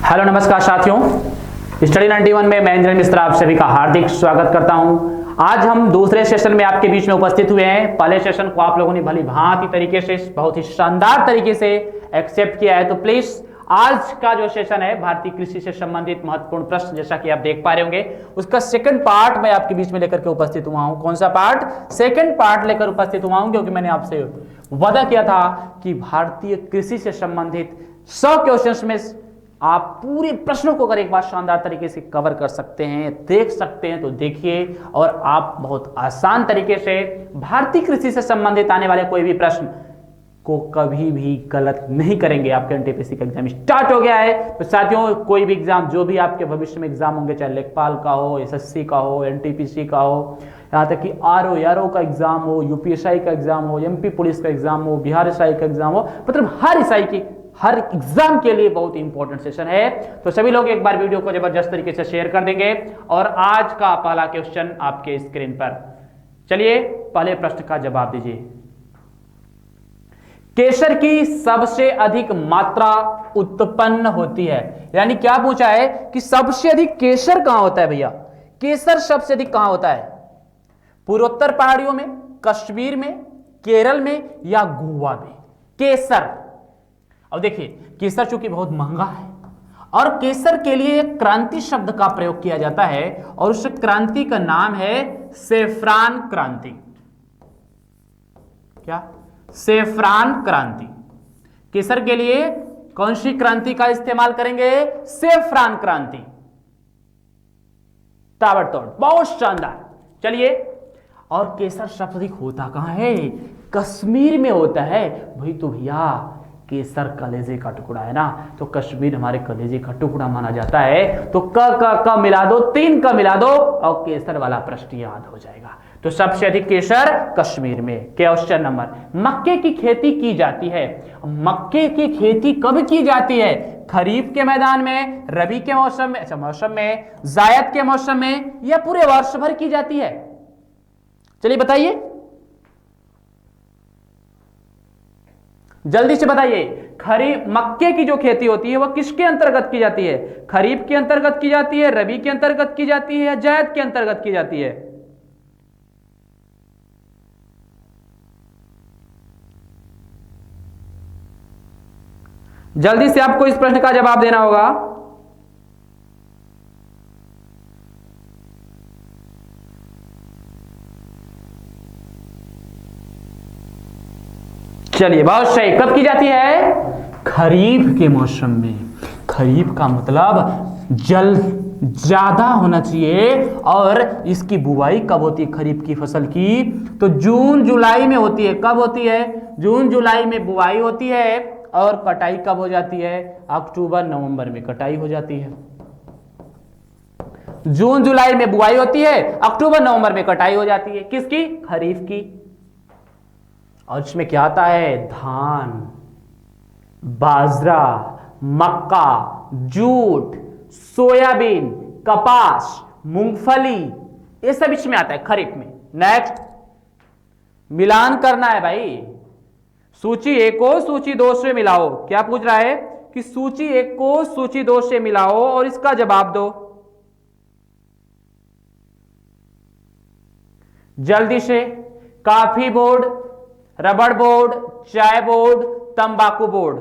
Hello नमस्कार साथियों, study 91 में मैं इंद्र मिश्रा आप सभी का हार्दिक स्वागत करता हूं। आज हम दूसरे सेशन में आपके बीच में उपस्थित हुए हैं। पहले सेशन को आप लोगों ने भली भांति तरीके से, बहुत ही शानदार तरीके से एक्सेप्ट किया है। तो प्लीज आज का जो सेशन है भारतीय कृषि से संबंधित महत्वपूर्ण प्रश्न, जैसा कि आप देख पा रहे होंगे, उसका सेकंड पार्ट मैं आपके बीच में लेकर के उपस्थित हुआ हूं। कौन सा पार्ट? सेकंड पार्ट लेकर उपस्थित हुआ हूं, क्योंकि मैंने आपसे वादा किया था कि भारतीय कृषि से संबंधित 100 क्वेश्चंस में आप पूरे प्रश्नों को अगर एक बार शानदार तरीके से कवर कर सकते हैं, देख सकते हैं, तो देखिए, और आप बहुत आसान तरीके से भारतीय कृषि से संबंधित आने वाले कोई भी प्रश्न को कभी भी गलत नहीं करेंगे। आपके एनटीपीसी का एग्जाम स्टार्ट हो गया है। तो साथियों, कोई भी एग्जाम, जो भी आपके भविष्य में एग्जाम होंगे, चाहे लेखपाल का हो, एसएससी का हो, एनटीपीसी का हो, यहाँ तक कि आरओ का एग्जाम हो, यूपीएसआई का एग्जाम हो, एमपी पुलिस का एग्जाम हो, बिहार एसआई का एग्जाम हो, मतलब हर एग्जाम के लिए बहुत इंपॉर्टेंट सेशन है। तो सभी लोग एक बार वीडियो को जबरदस्त तरीके से शेयर कर देंगे। और आज का पहला क्वेश्चन आपके स्क्रीन पर, चलिए पहले प्रश्न का जवाब दीजिए। केसर की सबसे अधिक मात्रा उत्पन्न होती है, यानी क्या पूछा है कि सबसे अधिक केसर कहां होता है भैया? केसर सबसे अधिक कहां होता है? पूर्वोत्तर पहाड़ियों में, कश्मीर में, केरल में या गोवा में? केसर। अब देखिए, केसर चूंकि बहुत महंगा है और केसर के लिए एक क्रांति शब्द का प्रयोग किया जाता है, और उस क्रांति का नाम है सेफ्रान क्रांति। क्या? सेफ्रान क्रांति। केसर के लिए कौन सी क्रांति का इस्तेमाल करेंगे? सेफ्रान क्रांति। ताबड़तोड़, बहुत शानदार। चलिए, और केसर सबसे अधिक होता कहां है? कश्मीर में होता है भाई। तो भैया, केसर कलेजे का टुकड़ा है ना, तो कश्मीर हमारे कलेजे का टुकड़ा माना जाता है। तो क मिला दो, 3 का मिला दो, और केसर वाला प्रश्न याद हो जाएगा। तो सबसे अधिक केसर कश्मीर में। क्वेश्चन नंबर, मक्के की खेती की जाती है। मक्के की खेती कब की जाती है? खरीफ के मैदान में, रबी के मौसम में, अच्छा मौसम में, जायद के मौसम में, या पूरे वर्ष भर की जाती है? चलिए बताइए, जल्दी से बताइए। खरीफ मक्के की जो खेती होती है वह किसके अंतर्गत की जाती है? खरीफ के अंतर्गत की जाती है, रबी के अंतर्गत की जाती है, या जायद के अंतर्गत की जाती है? जल्दी से आपको इस प्रश्न का जवाब देना होगा। चलिए, बहुत सही। कब की जाती है? खरीफ के मौसम में। खरीफ का मतलब जल ज्यादा होना चाहिए। और इसकी बुवाई कब होती है खरीफ की फसल की? तो जून जुलाई में होती है। कब होती है? जून जुलाई में बुवाई होती है, और कटाई कब हो जाती है? अक्टूबर नवंबर में कटाई हो जाती है। जून जुलाई में बुवाई होती है, अक्टूबर नवंबर में कटाई हो जाती है। किसकी? खरीफ की। और इसमें क्या आता है? धान, बाजरा, मक्का, जूट, सोयाबीन, कपास, मूंगफली, ये सब इसमें आता है खरीफ में। नेक्स्ट, मिलान करना है भाई। सूची 1 को सूची 2 से मिलाओ। क्या पूछ रहा है कि सूची 1 को सूची 2 से मिलाओ और इसका जवाब दो जल्दी से। कॉफी बोर्ड, रबड़ बोर्ड, चाय बोर्ड, तंबाकू बोर्ड।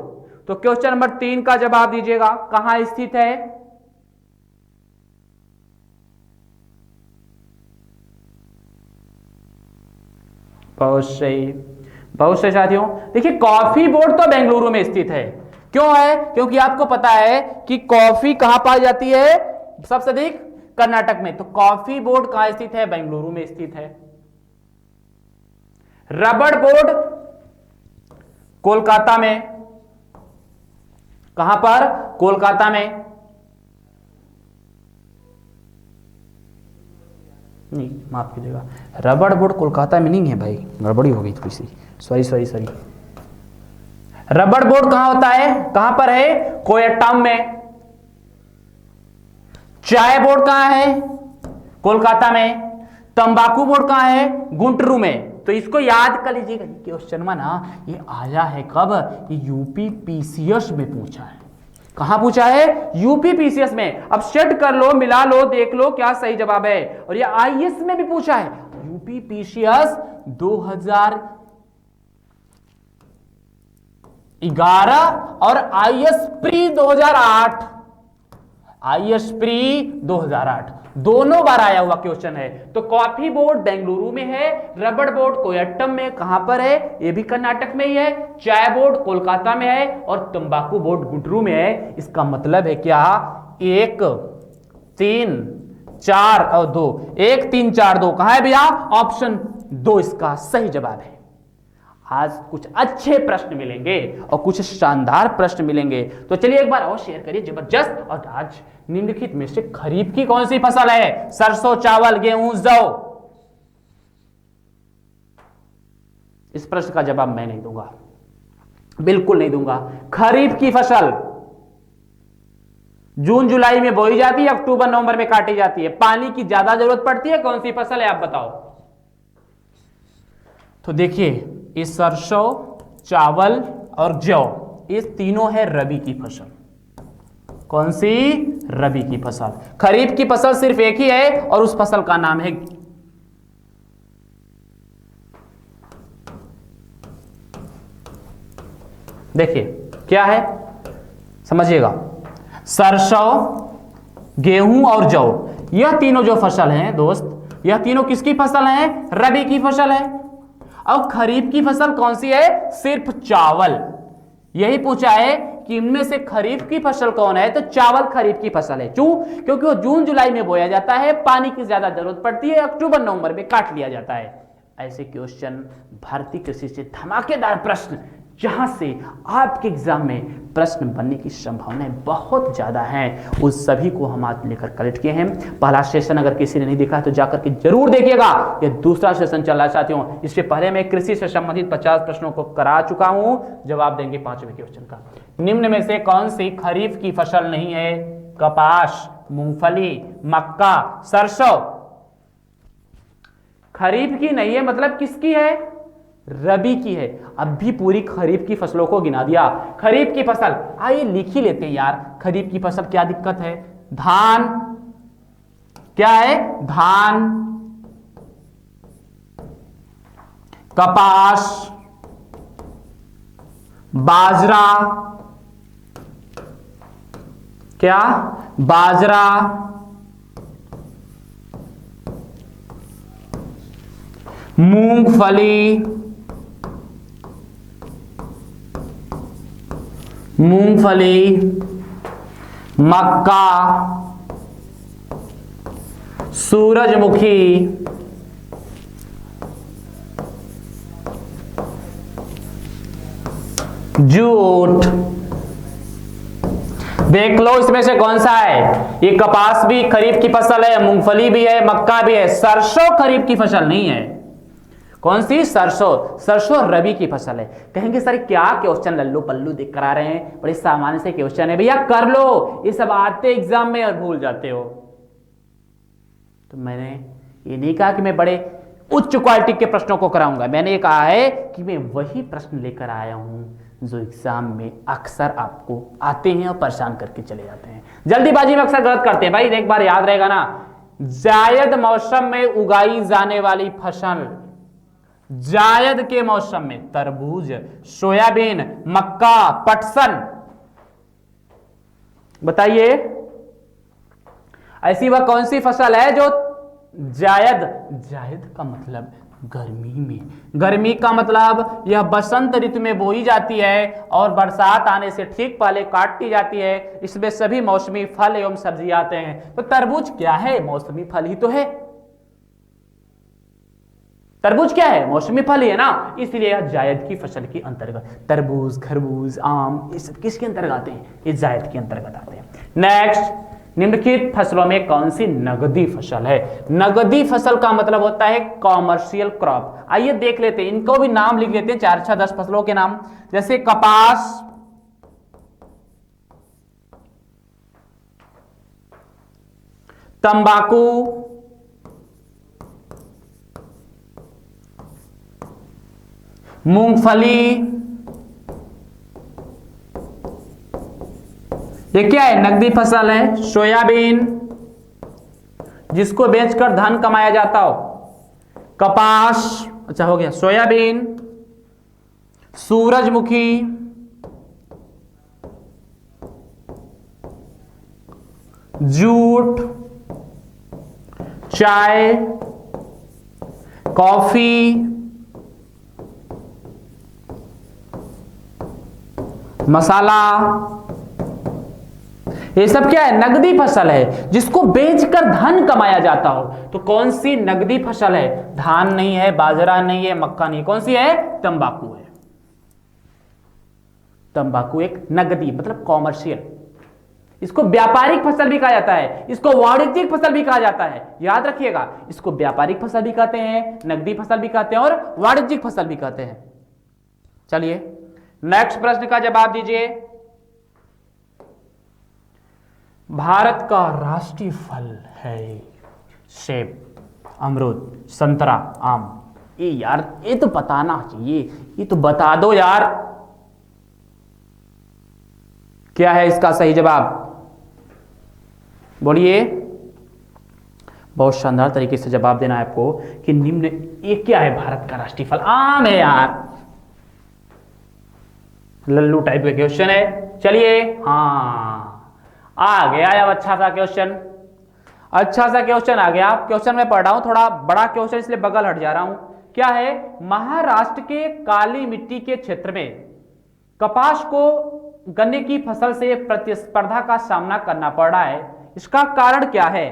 तो क्वेश्चन नंबर 3 का जवाब दीजिएगा, कहां स्थित है? बहुत सही, बहुत सही साथियों। देखिए, कॉफी बोर्ड तो बेंगलुरु में स्थित है। क्यों है? क्योंकि आपको पता है कि कॉफी कहां पाई जाती है सबसे अधिक? कर्नाटक में। तो कॉफी बोर्ड कहां स्थित है? बेंगलुरु में स्थित है। रबड़ बोर्ड कोलकाता में। कहां पर? कोलकाता में। नहीं, माफ कीजिएगा, रबड़ बोर्ड कोलकाता में नहीं है भाई, गड़बड़ी हो गई थोड़ी सी, सॉरी। रबड़ बोर्ड कहां होता है? कहां पर है? कोयट्टम में। चाय बोर्ड कहां है? कोलकाता में। तंबाकू बोर्ड कहां है? गुंटूर में। तो इसको याद कर लीजिएगा। क्वेश्चन में ना ये आया है कब? ये यूपी पीसीएस में पूछा है। कहां पूछा है? यूपी पीसीएस में। अब सेट कर लो, मिला लो, देख लो क्या सही जवाब है। और ये आईएएस में भी पूछा है, यूपी पीसीएस 2011 और आईएएस प्री 2008, आईएएस प्री 2008 दोनों बार आया हुआ क्वेश्चन है। तो कॉफी बोर्ड बेंगलुरु में है, रबड़ बोर्ड कोयट्टम में, कहां पर है? ये भी कर्नाटक में ही है। चाय बोर्ड कोलकाता में है और तंबाकू बोर्ड गुंटूरू में है। इसका मतलब है क्या? 1 3 4 और 2, 1 3 4 2 कहां है भैया? ऑप्शन 2 इसका सही जवाब है। आज कुछ अच्छे प्रश्न मिलेंगे और कुछ शानदार प्रश्न मिलेंगे, तो चलिए एक बार और शेयर करिए जबरदस्त। और आज निम्नलिखित में से खरीफ की कौन सी फसल है? सरसों, चावल, गेहूं, जौ? इस प्रश्न का जवाब मैं नहीं दूंगा, बिल्कुल नहीं दूंगा। खरीफ की फसल जून जुलाई में बोई जाती है, अक्टूबर नवंबर में काटी जाती है। पानी की ज्यादा जरूरत पड़ती है, कौन सी फसल है आप बताओ? तो देखिए, ये सरसों, चावल और जौ, ये तीनों है रबी की फसल। कौन सी? रबी की फसल। खरीफ की फसल सिर्फ एक ही है और उस फसल का नाम है, देखिए क्या है, समझिएगा। सरसों, गेहूं और जौ, यह तीनों जो फसल हैं दोस्त, यह तीनों किसकी फसल हैं? रबी की फसल है। अब खरीफ की फसल कौन सी है? सिर्फ चावल। यही पूछा है कि इनमें से खरीफ की फसल कौन है, तो चावल खरीफ की फसल है। क्यों? क्योंकि वो जून जुलाई में बोया जाता है, पानी की ज्यादा जरूरत पड़ती है, अक्टूबर नवंबर में काट लिया जाता है। ऐसे क्वेश्चन, भारतीय कृषि से धमाकेदार प्रश्न, जहां से आपके एग्जाम में प्रश्न बनने की संभावनाएं बहुत ज्यादा हैं, उस सभी को हम आज लेकर कलेक्ट किए हैं। पहला सेशन अगर किसी ने नहीं देखा है तो जाकर के जरूर देखिएगा। यह दूसरा सेशन चल रहा है साथियों। इससे पहले मैं कृषि से संबंधित 50 प्रश्नों को करा चुका हूं, जवाब देंगे 5वें क्वेश्चन का। निम्न में से कौन सी खरीफ की फसल नहीं है? कपास, मूंगफली, मक्का, सरसों। खरीफ की नहीं है मतलब किसकी है? रबी की है। अब भी पूरी खरीफ की फसलों को गिना दिया। खरीफ की फसल, आइए लिख ही लेते हैं यार। खरीफ की फसल क्या दिक्कत है? धान, क्या है? धान, कपास, बाजरा, क्या? बाजरा, मूंगफली, मूंगफली, मक्का, सूरजमुखी, जूट। देख लो इसमें से कौन सा है। ये कपास भी खरीफ की फसल है, मूंगफली भी है, मक्का भी है। सरसों खरीफ की फसल नहीं है। कौन सी? सरसों। सरसों रबी की फसल है। कहेंगे सर क्या क्वेश्चन लल्लू पल्लू देख कर आ रहे हैं, बड़े सामान्य से क्वेश्चन है। भैया कर लो, ये सब आते एग्जाम में और भूल जाते हो। तो मैंने ये नहीं कहा कि मैं बड़े उच्च क्वालिटी के प्रश्नों को कराऊंगा, मैंने ये कहा है कि मैं वही प्रश्न लेकर आया हूं जो एग्जाम में अक्सर आपको आते हैं और परेशान करके चले जाते हैं। जल्दीबाजी में अक्सर गलत करते हैं भाई। एक बार याद रहेगा ना, जायद मौसम में उगाई जाने वाली फसल, जायद के मौसम में तरबूज, सोयाबीन, मक्का, पटसन। बताइए ऐसी वह कौन सी फसल है जो जायद, जायद का मतलब गर्मी में, गर्मी का मतलब यह बसंत ऋतु में बोई जाती है और बरसात आने से ठीक पहले काटी जाती है। इसमें सभी मौसमी फल एवं सब्जी आते हैं। तो तरबूज क्या है? मौसमी फल ही तो है। तरबूज क्या है? मौसमी फल ही है ना, इसलिए यह जायद की फसल के अंतर्गत। तरबूज, खरबूज, आम, ये सब किसके अंतर्गत आते हैं? ये जायद के अंतर्गत आते हैं। नेक्स्ट, निम्नलिखित फसलों में कौन सी नगदी फसल है? नगदी फसल का मतलब होता है कॉमर्शियल क्रॉप। आइए देख लेते हैं, इनको भी नाम लिख लेते हैं, 4 6 10 फसलों के नाम। जैसे कपास, तंबाकू, मूंगफली, ये क्या है? नकदी फसल है। सोयाबीन, जिसको बेचकर धन कमाया जाता हो। कपास, अच्छा हो गया। सोयाबीन, सूरजमुखी, जूट, चाय, कॉफी, मसाला, ये सब क्या है? नगदी फसल है, जिसको बेचकर धन कमाया जाता हो। तो कौन सी नगदी फसल है? धान नहीं है, बाजरा नहीं है, मक्का नहीं। कौन सी है? तंबाकू है। तंबाकू एक नगदी मतलब कॉमर्शियल, इसको व्यापारिक फसल भी कहा जाता है, इसको वाणिज्यिक फसल भी कहा जाता है। याद रखिएगा, इसको व्यापारिक फसल भी कहते हैं, नगदी फसल भी कहते हैं और वाणिज्यिक फसल भी कहते हैं। चलिए नेक्स्ट प्रश्न का जवाब दीजिए। भारत का राष्ट्रीय फल है सेब, अमरूद, संतरा, आम। ये यार ये तो बताना चाहिए, ये तो बता दो यार, क्या है इसका सही जवाब? बोलिए। बहुत शानदार तरीके से जवाब देना है आपको कि निम्न, ये क्या है? भारत का राष्ट्रीय फल आम है यार। लल्लू टाइप का क्वेश्चन है। चलिए, हाँ आ गया अब अच्छा सा क्वेश्चन, अच्छा सा क्वेश्चन आ गया। क्वेश्चन मैं पढ़ रहा हूं, थोड़ा बड़ा क्वेश्चन इसलिए बगल हट जा रहा हूं। क्या है? महाराष्ट्र के काली मिट्टी के क्षेत्र में कपास को गन्ने की फसल से प्रतिस्पर्धा का सामना करना पड़ रहा है, इसका कारण क्या है?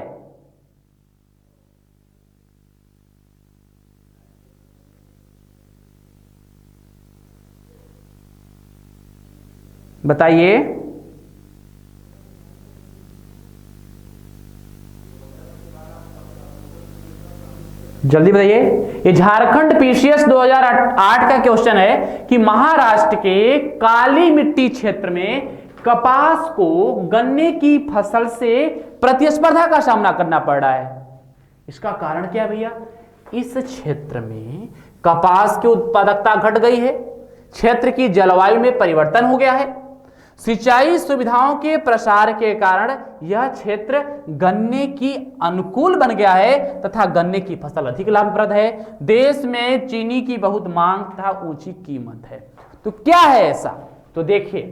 बताइए। जल्दी बताइए। ये झारखंड पीसीएस 2008 का क्वेश्चन है कि महाराष्ट्र के काली मिट्टी क्षेत्र में कपास को गन्ने की फसल से प्रतिस्पर्धा का सामना करना पड़ रहा है, इसका कारण क्या है भैया? इस क्षेत्र में कपास की उत्पादकता घट गई है, क्षेत्र की जलवायु में परिवर्तन हो गया है, सिंचाई सुविधाओं के प्रसार के कारण यह क्षेत्र गन्ने की अनुकूल बन गया है तथा गन्ने की फसल अधिक लाभप्रद है। देश में चीनी की बहुत मांग तथा ऊंची कीमत है। तो क्या है ऐसा? तो देखिए,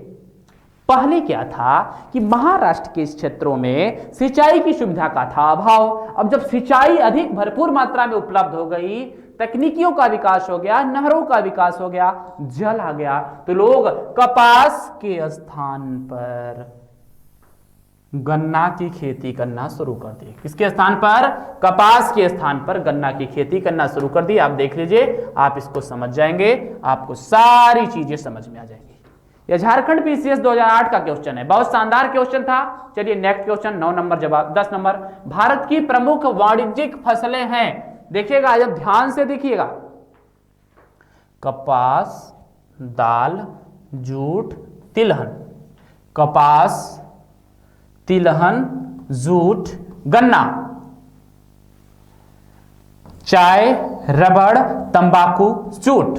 पहले क्या था कि महाराष्ट्र के इस क्षेत्रों में सिंचाई की सुविधा का था अभाव। अब जब सिंचाई अधिक भरपूर मात्रा में उपलब्ध हो गई, तकनीकियों का विकास हो गया, नहरों का विकास हो गया, जल आ गया, तो लोग कपास के स्थान पर गन्ना की खेती करना शुरू कर दिए। किसके स्थान पर? कपास के स्थान पर गन्ना की खेती करना शुरू कर दी। आप देख लीजिए, आप इसको समझ जाएंगे, आपको सारी चीजें समझ में आ जाएंगी। यह झारखंड पीसीएस 2008 का क्वेश्चन है, बहुत शानदार क्वेश्चन था। चलिए नेक्स्ट क्वेश्चन, 9 नंबर जवाब, 10 नंबर। भारत की प्रमुख वाणिज्यिक फसलें हैं, देखिएगा जब ध्यान से देखिएगा, कपास, दाल, जूट, तिलहन। कपास, तिलहन, जूट, गन्ना, चाय, रबड़, तंबाकू, जूट,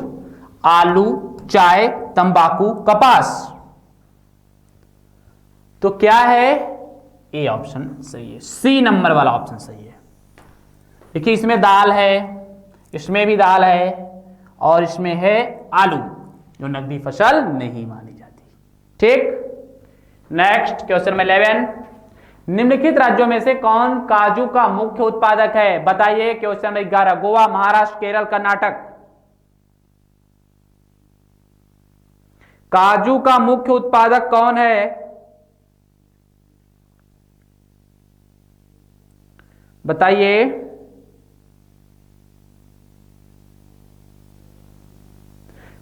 आलू, चाय, तंबाकू, कपास। तो क्या है? ए ऑप्शन सही है, सी नंबर वाला ऑप्शन सही है। देखिए इसमें दाल है, इसमें भी दाल है, और इसमें है आलू, जो नकदी फसल नहीं मानी जाती। ठीक। नेक्स्ट क्वेश्चन में 11, निम्नलिखित राज्यों में से कौन काजू का मुख्य उत्पादक है? बताइए। क्वेश्चन में 11, गोवा, महाराष्ट्र, केरल, कर्नाटक। काजू का मुख्य उत्पादक कौन है? बताइए।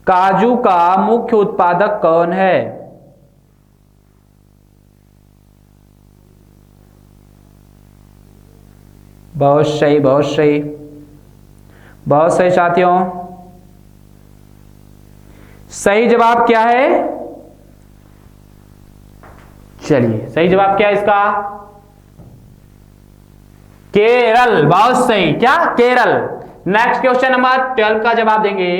काजू का मुख्य उत्पादक कौन है? बहुत सही, बहुत सही, बहुत सही साथियों। सही जवाब क्या है? चलिए सही जवाब क्या है इसका? केरल। बहुत सही, क्या? केरल। नेक्स्ट क्वेश्चन नंबर 12 का जवाब देंगे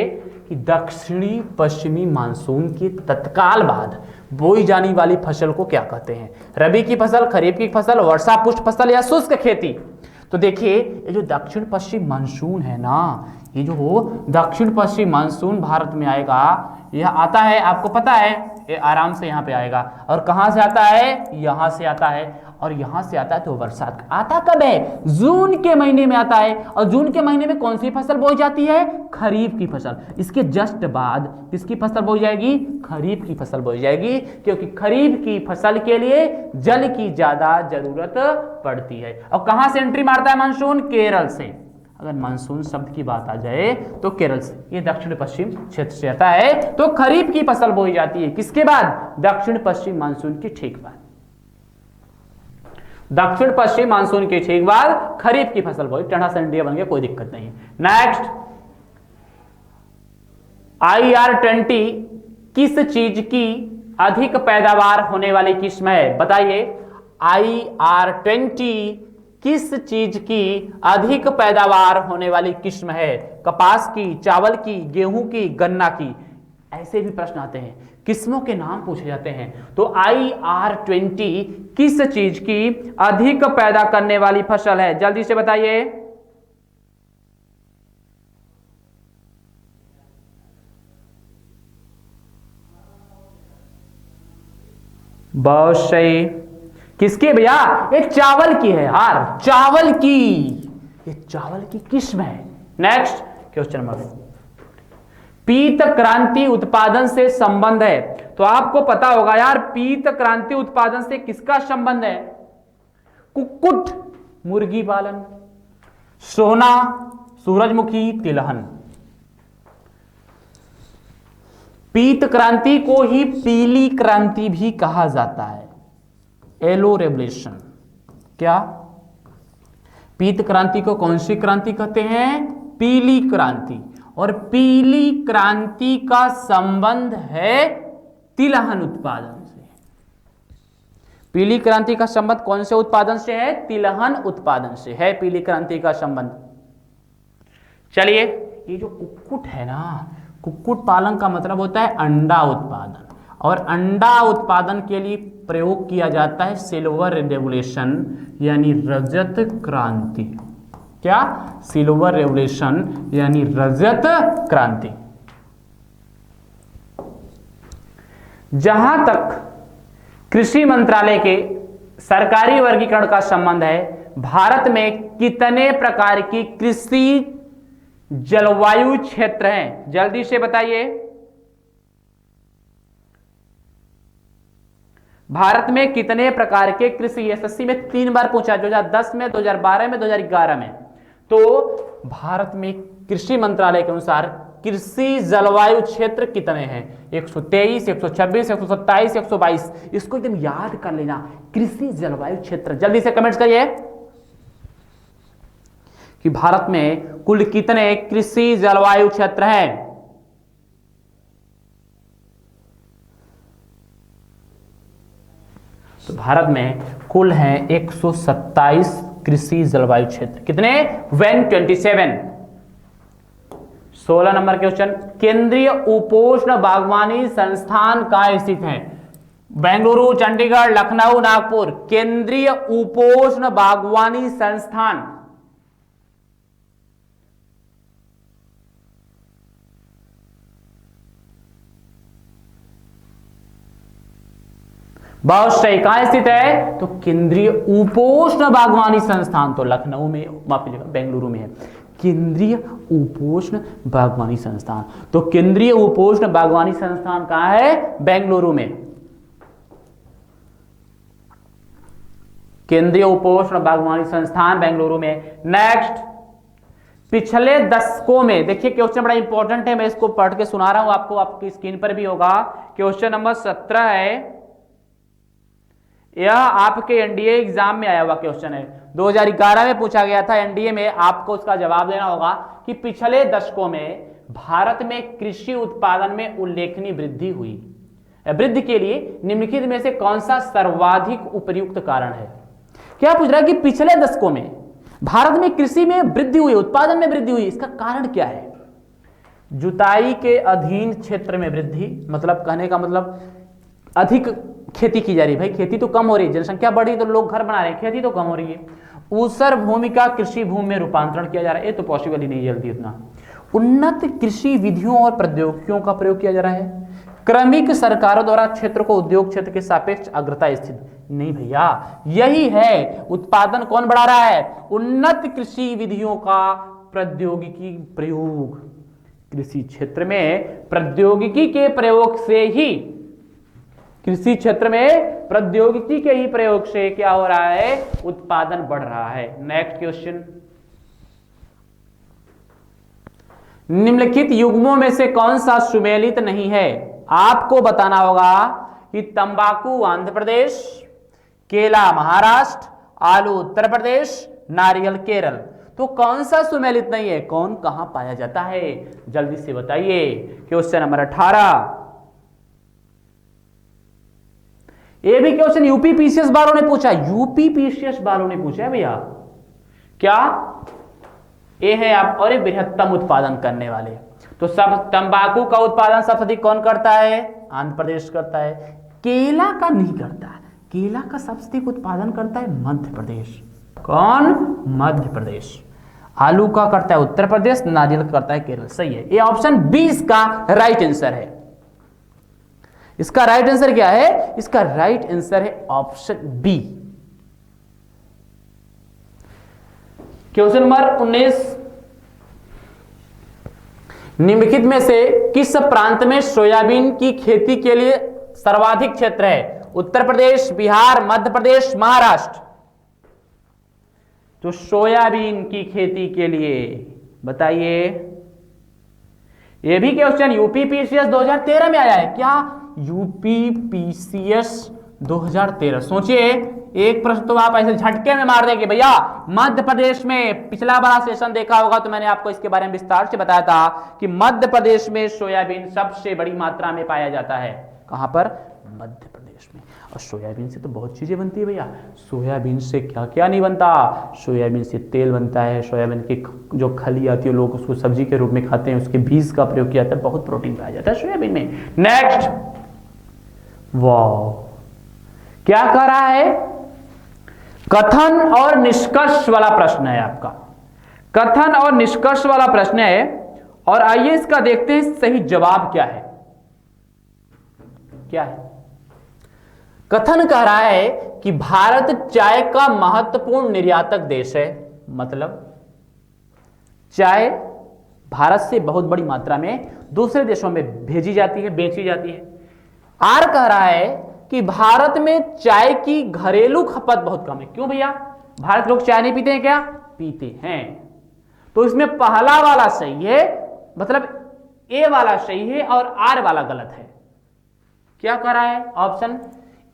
कि दक्षिणी पश्चिमी मानसून के तत्काल बाद बोई जाने वाली फसल को क्या कहते हैं? रबी की फसल, खरीफ की फसल, वर्षा पुष्ट फसल या शुष्क खेती? तो देखिए ये जो दक्षिण पश्चिम मानसून है ना, ये जो दक्षिण पश्चिम मानसून भारत में आएगा, यह आता है, आपको पता है, ये आराम से यहाँ पे आएगा। और कहाँ से आता है? यहाँ से आता है। और यहाँ से आता है तो बरसात आता कब है? जून के महीने में आता है। और जून के महीने में कौन सी फसल बोई जाती है? खरीफ की फसल। इसके जस्ट बाद किसकी फसल बोई जाएगी? खरीफ की फसल बोई जाएगी, क्योंकि खरीफ की फसल के लिए जल की ज्यादा जरूरत पड़ती है। और कहां से एंट्री मारता है मानसून? केरल से। अगर मानसून शब्द की बात आ जाए तो केरल से, ये दक्षिण पश्चिम क्षेत्र से आता है। तो खरीफ की फसल बोई जाती है किसके बाद? दक्षिण पश्चिम मानसून के ठीक बाद। दक्षिण पश्चिम मानसून के ठीक बाद खरीफ की फसल बोई, टेढ़ा सा इंडिया बन गया, कोई दिक्कत नहीं। नेक्स्ट, IR20 किस चीज की अधिक पैदावार होने वाली किस्म है? बताइए, IR20 किस चीज की अधिक पैदावार होने वाली किस्म है? कपास की, चावल की, गेहूं की, गन्ना की? ऐसे भी प्रश्न आते हैं, किस्मों के नाम पूछे जाते हैं। तो IR20 किस चीज की अधिक पैदा करने वाली फसल है? जल्दी से बताइए। बहुत सही। किसकी भैया? ये चावल की है यार, चावल की, ये चावल की किस्म है। नेक्स्ट क्वेश्चन नंबर, पीत क्रांति उत्पादन से संबंध है। तो आपको पता होगा यार, पीत क्रांति उत्पादन से किसका संबंध है? कुक्कुट, मुर्गी पालन, सोना, सूरजमुखी, तिलहन। पीत क्रांति को ही पीली क्रांति भी कहा जाता है, येलो रेवोल्यूशन। क्या पीत क्रांति को कौन सी क्रांति कहते हैं? पीली क्रांति। और पीली क्रांति का संबंध है तिलहन उत्पादन से। पीली क्रांति का संबंध कौन से उत्पादन से है? तिलहन उत्पादन से है पीली क्रांति का संबंध। चलिए, ये जो कुक्कुट है ना, कुक्कुट पालन का मतलब होता है अंडा उत्पादन, और अंडा उत्पादन के लिए प्रयोग किया जाता है सिल्वर रेवोल्यूशन, यानी रजत क्रांति। क्या? सिल्वर रेवोल्यूशन यानी रजत क्रांति। जहां तक कृषि मंत्रालय के सरकारी वर्गीकरण का संबंध है, भारत में कितने प्रकार की कृषि जलवायु क्षेत्र हैं? जल्दी से बताइए। भारत में कितने प्रकार के कृषि, एसएससी में 3 बार पूछा, 2010 में, 2012 में, 2011 में। तो भारत में कृषि मंत्रालय के अनुसार कृषि जलवायु क्षेत्र कितने हैं? 123, 126, 127, 122। इसको एकदम याद कर लेना, कृषि जलवायु क्षेत्र। जल्दी से कमेंट्स करिए कि भारत में कुल कितने कृषि जलवायु क्षेत्र हैं? तो भारत में कुल हैं 127 कृषि जलवायु क्षेत्र। कितने? 127। 16 नंबर क्वेश्चन, केंद्रीय उपोष्ण बागवानी संस्थान कहां स्थित है? बेंगलुरु, चंडीगढ़, लखनऊ, नागपुर। केंद्रीय उपोष्ण बागवानी संस्थान बहुत सही। कहां स्थित है? तो केंद्रीय उपोष्ण बागवानी संस्थान तो लखनऊ में, माफ कीजिएगा, बेंगलुरु में है। केंद्रीय उपोष्ण बागवानी संस्थान, तो केंद्रीय उपोष्ण बागवानी संस्थान कहां है? बेंगलुरु में। केंद्रीय उपोष्ण बागवानी संस्थान बेंगलुरु में। नेक्स्ट, पिछले दशकों में, देखिए क्वेश्चन बड़ा इंपॉर्टेंट है, मैं इसको पढ़ के सुना रहा हूं आपको, आपकी स्क्रीन पर भी होगा। क्वेश्चन नंबर 17 है, यह आपके एनडीए एग्जाम में आया हुआ क्वेश्चन है, 2011 में पूछा गया था एनडीए में। आपको उसका जवाब देना होगा कि पिछले दशकों में भारत में कृषि उत्पादन में उल्लेखनीय वृद्धि हुई। वृद्धि के लिए निम्नलिखित में से कौन सा सर्वाधिक उपयुक्त कारण है? क्या पूछ रहा है कि पिछले दशकों में भारत में कृषि में वृद्धि हुई, उत्पादन में वृद्धि हुई, इसका कारण क्या है? जुताई के अधीन क्षेत्र में वृद्धि, मतलब कहने का मतलब अधिक खेती की जा रही है। भाई खेती तो कम हो रही है, जनसंख्या बढ़ी तो लोग घर बना रहे हैं, खेती तो कम हो रही है। ऊसर भूमि का कृषि भूमि में रूपांतरण किया जा रहा है, ये तो पॉसिबल ही नहीं जल्दी उतना। उन्नत कृषि विधियों और प्रौद्योगिकियों का प्रयोग किया जा रहा है। क्रमिक सरकारों द्वारा क्षेत्र को उद्योग क्षेत्र के सापेक्ष अग्रता स्थित नहीं भैया, यही है उत्पादन कौन बढ़ा रहा है, उन्नत कृषि विधियों का प्रौद्योगिकी प्रयोग। कृषि क्षेत्र में प्रौद्योगिकी के प्रयोग से ही, कृषि क्षेत्र में प्रौद्योगिकी के ही प्रयोग से क्या हो रहा है, उत्पादन बढ़ रहा है। नेक्स्ट क्वेश्चन, निम्नलिखित युग्मों में से कौन सा सुमेलित नहीं है। आपको बताना होगा कि तंबाकू आंध्र प्रदेश, केला महाराष्ट्र, आलू उत्तर प्रदेश, नारियल केरल। तो कौन सा सुमेलित नहीं है, कौन कहां पाया जाता है, जल्दी से बताइए। Question number 18। ये भी क्वेश्चन यूपी पीसीएस वालों ने पूछा, यूपी पीसीएस वालों ने पूछा है भैया। क्या ये है आप, और बृहत्तम उत्पादन करने वाले। तो सब तंबाकू का उत्पादन सबसे अधिक कौन करता है, आंध्र प्रदेश करता है। केला का नहीं करता, केला का सबसे अधिक उत्पादन करता है मध्य प्रदेश। कौन, मध्य प्रदेश। आलू का करता है उत्तर प्रदेश, नारियल का करता है केरल। सही है, ये ऑप्शन 20 का राइट आंसर है। इसका राइट आंसर क्या है, इसका राइट आंसर है ऑप्शन बी। क्वेश्चन नंबर 19, निम्नलिखित में से किस प्रांत में सोयाबीन की खेती के लिए सर्वाधिक क्षेत्र है, उत्तर प्रदेश, बिहार, मध्य प्रदेश, महाराष्ट्र। तो सोयाबीन की खेती के लिए बताइए। यह भी क्वेश्चन यूपी पीसीएस 2013 में आया है। क्या यूपी पीसीएस 2013, सोचिए एक प्रश्न तो आप ऐसे झटके में मार देंगे भैया। मध्य प्रदेश में पिछला वाला सेशन देखा होगा तो मैंने आपको इसके बारे में विस्तार से बताया था कि मध्य प्रदेश में सोयाबीन सबसे बड़ी मात्रा में पाया जाता है। कहां पर, मध्य प्रदेश में। और सोयाबीन से तो बहुत चीजें बनती है भैया। सोयाबीन से क्या क्या नहीं बनता, सोयाबीन से तेल बनता है, सोयाबीन की जो खली आती है लोग उसको सब्जी के रूप में खाते हैं, उसके बीज का प्रयोग किया जाता है, बहुत प्रोटीन पाया जाता है सोयाबीन में। नेक्स्ट, वाह क्या कह रहा है, कथन और निष्कर्ष वाला प्रश्न है आपका। कथन और निष्कर्ष वाला प्रश्न है, और आइए इसका देखते हैं सही जवाब क्या है। क्या है, कथन कह रहा है कि भारत चाय का महत्वपूर्ण निर्यातक देश है। मतलब चाय भारत से बहुत बड़ी मात्रा में दूसरे देशों में भेजी जाती है, बेची जाती है। आर कह रहा है कि भारत में चाय की घरेलू खपत बहुत कम है। क्यों भैया, भारत लोग चाय नहीं पीते हैं क्या, पीते हैं। तो इसमें पहला वाला सही है, मतलब ए वाला सही है और आर वाला गलत है। क्या कर रहा है, ऑप्शन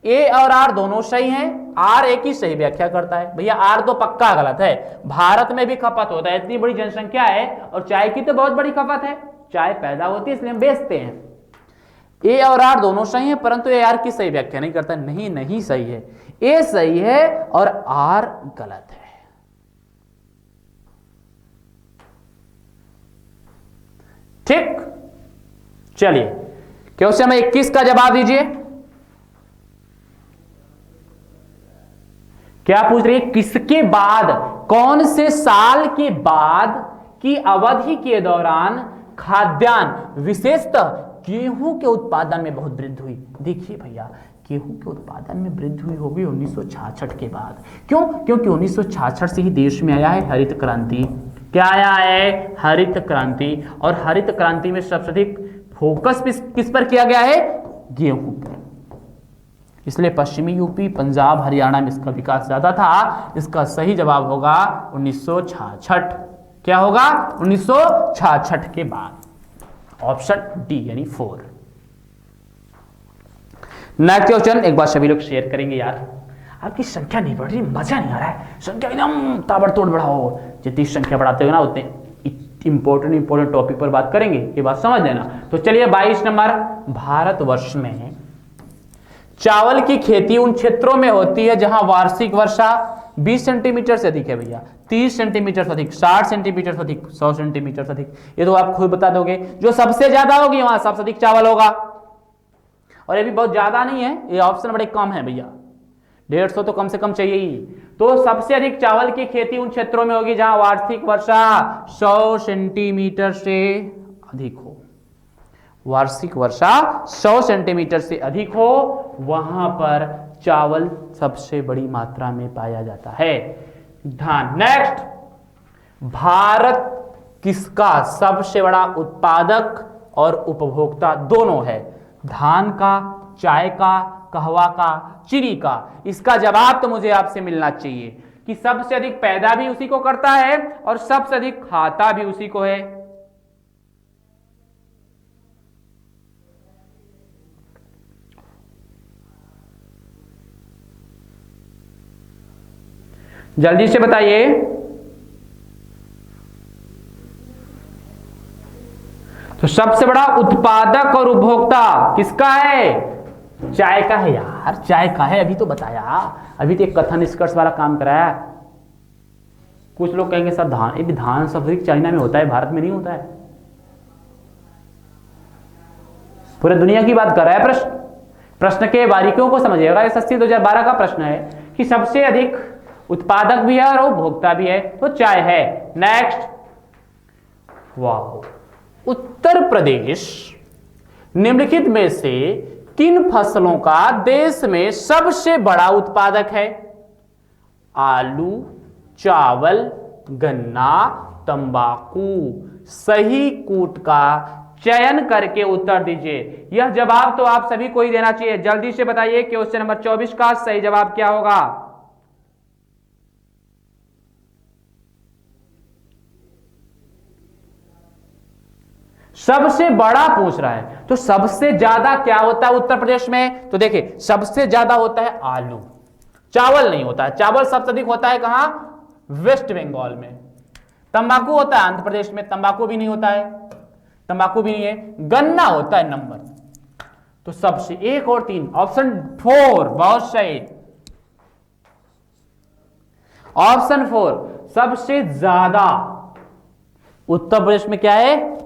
ए और आर दोनों सही हैं, आर एक ही सही व्याख्या करता है। भैया आर तो पक्का गलत है। भारत में भी खपत होता है, इतनी बड़ी जनसंख्या है और चाय की तो बहुत बड़ी खपत है, चाय पैदा होती है इसलिए हम बेचते हैं। ए और आर दोनों सही है, परंतु ए आर की सही व्याख्या नहीं करता। नहीं नहीं सही है, ए सही है और आर गलत है। ठीक, चलिए क्वेश्चन नंबर 21 का जवाब दीजिए। क्या पूछ रही है, किसके बाद, कौन से साल के बाद की अवधि के दौरान खाद्यान्न विशेषतः गेहूं के उत्पादन में बहुत वृद्धि हुई। देखिए भैया, गेहूं के उत्पादन में वृद्धि हुई होगी 1966 के बाद। क्यों, क्योंकि 1966 से ही देश में आया है हरित क्रांति। क्या आया है, हरित क्रांति। और हरित क्रांति में सबसे अधिक फोकस किस पर किया गया है, गेहूं पर। इसलिए पश्चिमी यूपी, पंजाब, हरियाणा में इसका विकास ज्यादा था। इसका सही जवाब होगा 1966। क्या होगा, 1966 के बाद, ऑप्शन डी यानी 4। नेक्स्ट क्वेश्चन एक बार सभी लोग शेयर करेंगे। यार आपकी संख्या नहीं बढ़ रही, मजा नहीं आ रहा है, संख्या एकदम ताबड़तोड़ बढ़ाओ। जितनी संख्या बढ़ाते हो ना उतने इंपॉर्टेंट टॉपिक पर बात करेंगे, ये बात समझ लेना। तो चलिए 22 नंबर, भारतवर्ष में चावल की खेती उन क्षेत्रों में होती है जहां वार्षिक वर्षा 20 सेंटीमीटर से अधिक है भैया, 30 सेंटीमीटर से अधिक, 60 सेंटीमीटर से अधिक, 100 सेंटीमीटर से अधिक। ये तो आप खुद बता दोगे। जो सबसे ज्यादा होगी वहां सबसे अधिक चावल होगा। और ये भी बहुत ज्यादा नहीं है, ये ऑप्शन बड़े कम है भैया, 150 तो कम से कम चाहिए ही। तो सबसे अधिक चावल की खेती उन क्षेत्रों में होगी जहां वार्षिक वर्षा 100 सेंटीमीटर से अधिक हो। वार्षिक वर्षा 100 सेंटीमीटर से अधिक हो, वहां पर चावल सबसे बड़ी मात्रा में पाया जाता है। धान। नेक्स्ट, भारत किसका सबसे बड़ा उत्पादक और उपभोक्ता दोनों है? धान का, चाय का, कहवा का, चीनी का? इसका जवाब तो मुझे आपसे मिलना चाहिए कि सबसे अधिक पैदा भी उसी को करता है और सबसे अधिक खाता भी उसी को है। जल्दी से बताइए। तो सबसे बड़ा उत्पादक और उपभोक्ता किसका है? चाय का है यार, चाय का है, अभी तो बताया, अभी तो एक कथन निष्कर्ष वाला काम कराया। कुछ लोग कहेंगे सर धान, ये भी धान सबसे अधिक चाइना में होता है, भारत में नहीं होता है। पूरे दुनिया की बात कर रहा है प्रश्न, प्रश्न के बारीकियों को समझिएगा। ये 2012 का प्रश्न है कि सबसे अधिक उत्पादक भी है और उपभोक्ता भी है, तो चाय है। नेक्स्ट, वाह, उत्तर प्रदेश निम्नलिखित में से किन फसलों का देश में सबसे बड़ा उत्पादक है? आलू, चावल, गन्ना, तंबाकू। सही कूट का चयन करके उत्तर दीजिए। यह जवाब तो आप सभी को ही देना चाहिए। जल्दी से बताइए क्वेश्चन नंबर 24 का सही जवाब क्या होगा? सबसे बड़ा पूछ रहा है, तो सबसे ज्यादा क्या होता है उत्तर प्रदेश में? तो देखिए, सबसे ज्यादा होता है आलू, चावल नहीं होता है। चावल सबसे अधिक होता है कहां? वेस्ट बंगाल में। तंबाकू होता है आंध्र प्रदेश में, तंबाकू भी नहीं होता है, तंबाकू भी नहीं है। गन्ना होता है नंबर, तो सबसे 1 और 3, ऑप्शन 4 बहुत सही। ऑप्शन 4 सबसे ज्यादा उत्तर प्रदेश में क्या है?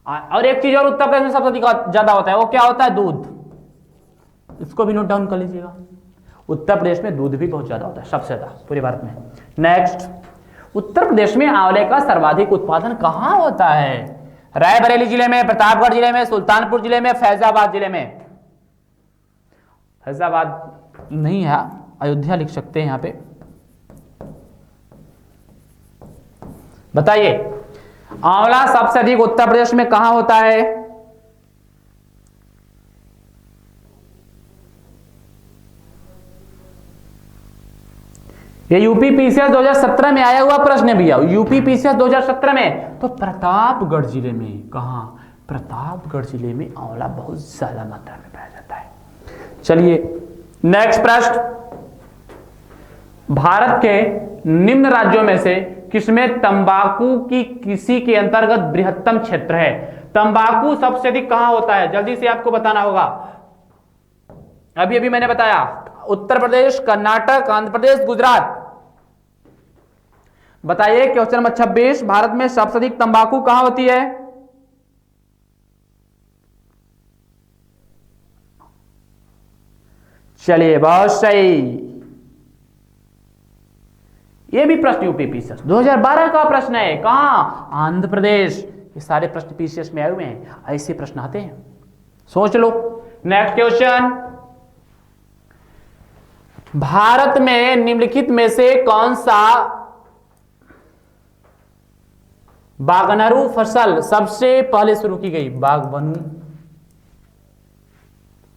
और एक चीज और उत्तर प्रदेश में सबसे अधिक ज्यादा होता है, वो क्या होता है? दूध। इसको भी नोट डाउन कर लीजिएगा। उत्तर प्रदेश में दूध भी बहुत ज्यादा होता है, सबसे ज्यादा पूरे भारत में। नेक्स्ट, उत्तर प्रदेश में आंवले का सर्वाधिक उत्पादन कहां होता है? रायबरेली जिले में, प्रतापगढ़ जिले में, सुल्तानपुर जिले में, फैजाबाद जिले में? फैजाबाद नहीं है, अयोध्या लिख सकते हैं यहां पे। बताइए, आंवला सबसे अधिक उत्तर प्रदेश में कहां होता है? ये यूपी पीसीएस 2017 में आया हुआ प्रश्न है भैया, यूपी पीसीएस 2017 में। तो प्रतापगढ़ जिले में, कहां? प्रतापगढ़ जिले में आंवला बहुत ज्यादा मात्रा में पाया जाता है। चलिए नेक्स्ट प्रश्न, भारत के निम्न राज्यों में से किसमें तंबाकू की कृषि के अंतर्गत बृहत्तम क्षेत्र है? तंबाकू सबसे अधिक कहां होता है? जल्दी से आपको बताना होगा। अभी अभी मैंने बताया, उत्तर प्रदेश, कर्नाटक, आंध्र प्रदेश, गुजरात। बताइए क्वेश्चन नंबर 26, भारत में सबसे अधिक तंबाकू कहां होती है? चलिए बहुत सही। ये भी प्रश्न यूपी पीसीएस 2012 का प्रश्न है। कहां? आंध्र प्रदेश। ये सारे प्रश्न पीसीएस में आए हुए हैं, ऐसे प्रश्न आते हैं, सोच लो। नेक्स्ट क्वेश्चन, भारत में निम्नलिखित में से कौन सा बागनारू फसल सबसे पहले शुरू की गई? बागवानी,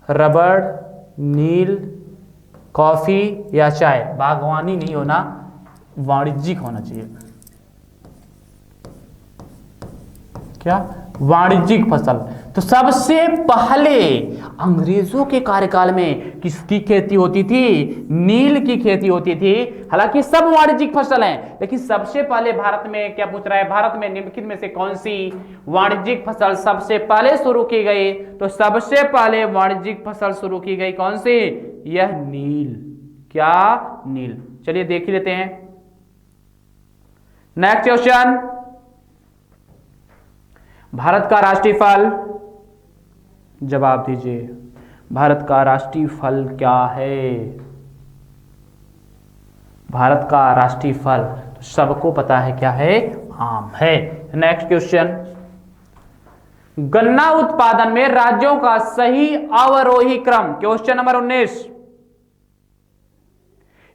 रबड़, नील, कॉफी या चाय? बागवानी नहीं होना, वाणिज्यिक होना चाहिए। क्या? वाणिज्यिक फसल। तो सबसे पहले अंग्रेजों के कार्यकाल में किसकी खेती होती थी? नील की खेती होती थी। हालांकि सब वाणिज्यिक फसल हैं, लेकिन सबसे पहले भारत में क्या पूछ रहा है? भारत में निम्नलिखित में से कौन सी वाणिज्यिक फसल सबसे पहले शुरू की गई? तो सबसे पहले वाणिज्यिक फसल शुरू की गई कौन सी? यह नील। क्या? नील। चलिए देख ही लेते हैं। नेक्स्ट क्वेश्चन, भारत का राष्ट्रीय फल, जवाब दीजिए। भारत का राष्ट्रीय फल क्या है? भारत का राष्ट्रीय फल सबको पता है क्या है? आम है। नेक्स्ट क्वेश्चन, गन्ना उत्पादन में राज्यों का सही अवरोही क्रम। क्वेश्चन नंबर 19,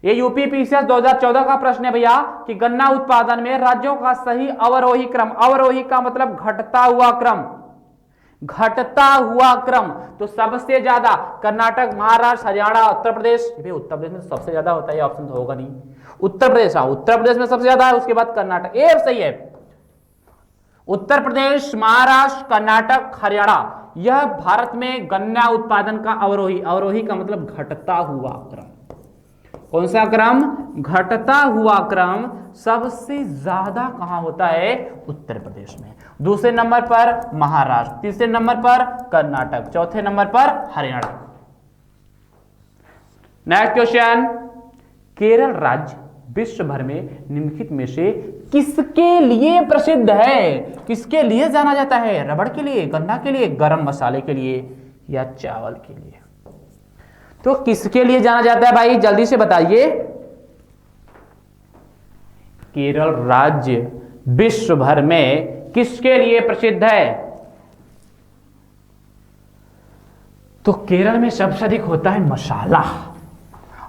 ये यूपी पीसीएस 2014 का प्रश्न है भैया कि गन्ना उत्पादन में राज्यों का सही अवरोही क्रम। अवरोही का मतलब घटता हुआ क्रम, घटता हुआ क्रम। तो सबसे ज्यादा कर्नाटक, महाराष्ट्र, हरियाणा, उत्तर प्रदेश। उत्तर प्रदेश में सबसे ज्यादा होता है, ये ऑप्शन तो होगा नहीं। उत्तर प्रदेश, हाँ उत्तर प्रदेश में सबसे ज्यादा है, उसके बाद कर्नाटक। ये सही है, उत्तर प्रदेश, महाराष्ट्र, कर्नाटक, हरियाणा, यह भारत में गन्ना उत्पादन का अवरोही। अवरोही का मतलब घटता हुआ क्रम। कौन सा क्रम? घटता हुआ क्रम सबसे ज्यादा कहां होता है? उत्तर प्रदेश में। दूसरे नंबर पर महाराष्ट्र, तीसरे नंबर पर कर्नाटक, चौथे नंबर पर हरियाणा। नेक्स्ट क्वेश्चन, केरल राज्य विश्व भर में निम्नलिखित में से किसके लिए प्रसिद्ध है? किसके लिए जाना जाता है? रबड़ के लिए, गन्ना के लिए, गरम मसाले के लिए, या चावल के लिए? तो किसके लिए जाना जाता है भाई, जल्दी से बताइए। केरल राज्य विश्व भर में किसके लिए प्रसिद्ध है? तो केरल में सबसे अधिक होता है मसाला,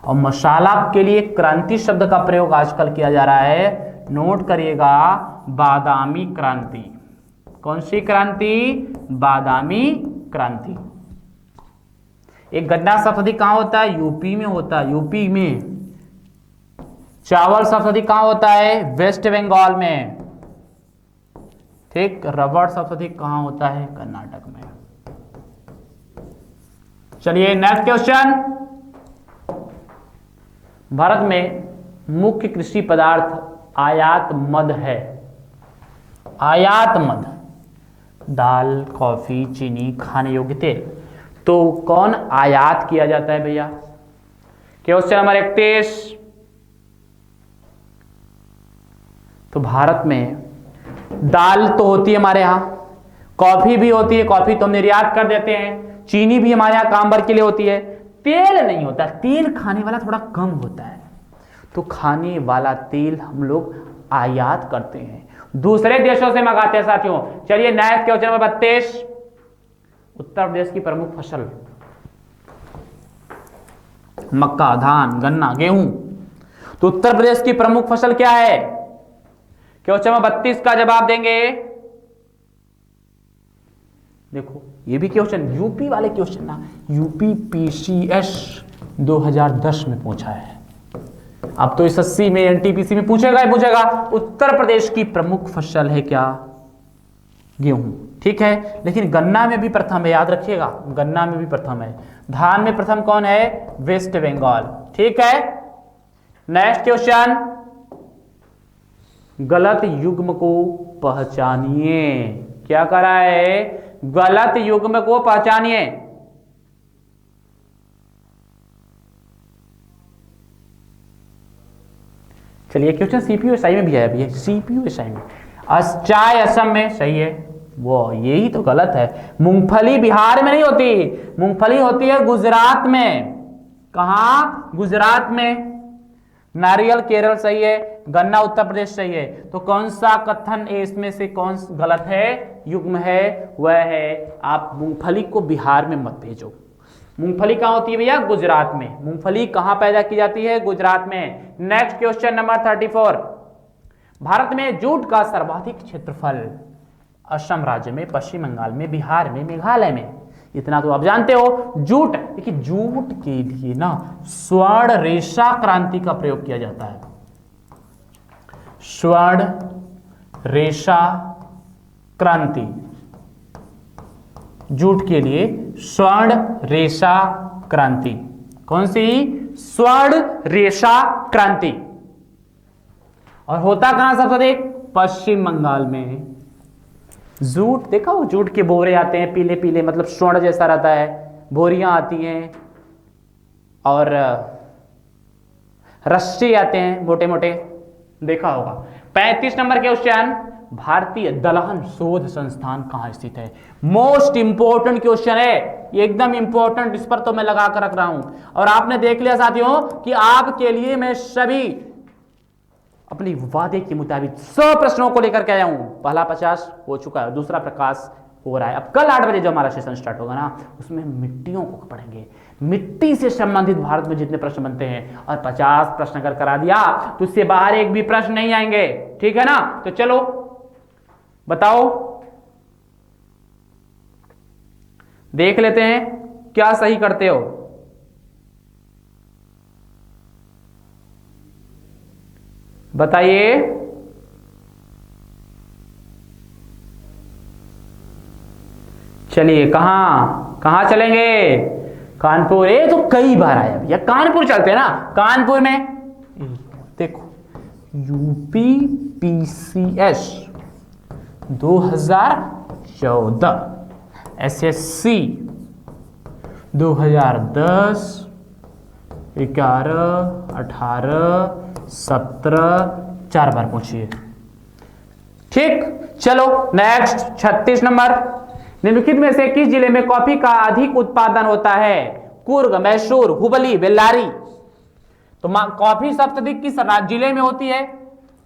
और मसाला के लिए क्रांति शब्द का प्रयोग आजकल किया जा रहा है। नोट करिएगा, बादामी क्रांति। कौन सी क्रांति? बादामी क्रांति। एक गन्ना सबसे अधिक कहां होता है? यूपी में होता है, यूपी में। चावल सबसे अधिक कहां होता है? वेस्ट बंगाल में। ठीक, रबड़ सबसे अधिक कहां होता है? कर्नाटक में। चलिए नेक्स्ट क्वेश्चन, भारत में मुख्य कृषि पदार्थ आयात मद है। आयात मद, दाल, कॉफी, चीनी, खाने योग्य तेल। तो कौन आयात किया जाता है भैया? क्वेश्चन नंबर 31, तो भारत में दाल तो होती है हमारे यहां, कॉफी भी होती है, कॉफी तो हम निर्यात कर देते हैं, चीनी भी हमारे यहां काम भर के लिए होती है, तेल नहीं होता। तेल खाने वाला थोड़ा कम होता है, तो खाने वाला तेल हम लोग आयात करते हैं, दूसरे देशों से मंगाते हैं साथियों। चलिए next question number 32, Uttar Pradesh की प्रमुख फसल। मक्का, धान, गन्ना, गेहूं। तो उत्तर प्रदेश की प्रमुख फसल क्या है? क्वेश्चन नंबर 32 का जवाब देंगे। देखो ये भी क्वेश्चन यूपी वाले क्वेश्चन ना, यूपी पीसीएस 2010 में पूछा है। अब तो एसएससी में, एनटीपीसी में पूछेगा ही पूछेगा। उत्तर प्रदेश की प्रमुख फसल है क्या? गेहूं। ठीक है, लेकिन गन्ना में भी प्रथम है, याद रखिएगा, गन्ना में भी प्रथम है। धान में प्रथम कौन है? वेस्ट बंगाल। ठीक है, नेक्स्ट क्वेश्चन, गलत युग्म को पहचानिए। क्या करा है? गलत युग्म को पहचानिए। चलिए क्वेश्चन सीपीयू एसआई में भी है, अभी सीपीयू एसआई में। चाय असम में, सही है, वो यही तो गलत है। मूंगफली बिहार में नहीं होती, मूंगफली होती है गुजरात में। कहां? गुजरात में। नारियल केरल सही है, गन्ना उत्तर प्रदेश सही है। तो कौन सा कथन इसमें से कौन गलत है, युग्म है? वह है आप मूंगफली को बिहार में मत भेजो। मूंगफली कहां होती है भैया? गुजरात में। मूंगफली कहां पैदा की जाती है? गुजरात में। नेक्स्ट क्वेश्चन नंबर 34, भारत में जूट का सर्वाधिक क्षेत्रफल असम राज्य में, पश्चिम बंगाल में, बिहार में, मेघालय में। इतना तो आप जानते हो। जूट, देखिए जूट के लिए ना स्वर्ण रेशा क्रांति का प्रयोग किया जाता है। स्वर्ण रेशा क्रांति, जूट के लिए स्वर्ण रेशा क्रांति। कौन सी? स्वर्ण रेशा क्रांति। और होता कहां सबसे अधिक? पश्चिम बंगाल में। जूट देखा, वो जूट के बोरे आते हैं पीले पीले, मतलब स्वर्ण जैसा रहता है, बोरियां आती हैं और रस्से आते हैं मोटे मोटे, देखा होगा। 35 नंबर क्वेश्चन, भारतीय दलहन शोध संस्थान कहाँ स्थित है? मोस्ट इंपोर्टेंट क्वेश्चन है, ये एकदम इंपॉर्टेंट, इस पर तो मैं लगा कर रख रहा हूं। और आपने देख लिया साथियों कि आपके लिए मैं सभी अपनी वादे के मुताबिक 100 प्रश्नों को लेकर के आया हूं। पहला 50 हो चुका है, दूसरा प्रकाश हो रहा है। अब कल 8 बजे जो हमारा सेशन स्टार्ट होगा ना, उसमें मिट्टियों को पढ़ेंगे, मिट्टी से संबंधित भारत में जितने प्रश्न बनते हैं। और 50 प्रश्न अगर करा दिया तो उससे बाहर एक भी प्रश्न नहीं आएंगे, ठीक है ना? तो चलो बताओ, देख लेते हैं क्या सही करते हो। बताइए। चलिए कहां कहां चलेंगे? कानपुर, ये तो कई बार आया भैया, कानपुर चलते हैं ना। कानपुर में देखो यूपीपीसीएस 2014, एसएससी 2010, 11, 18, 17, 4 बार पूछिए। ठीक, चलो नेक्स्ट 36 नंबर। निम्नलिखित में से किस जिले में कॉफी का अधिक उत्पादन होता है? कुर्ग, मैसूर, हुबली, बेल्लारी। तो कॉफी सबसे अधिक किस जिले में होती है?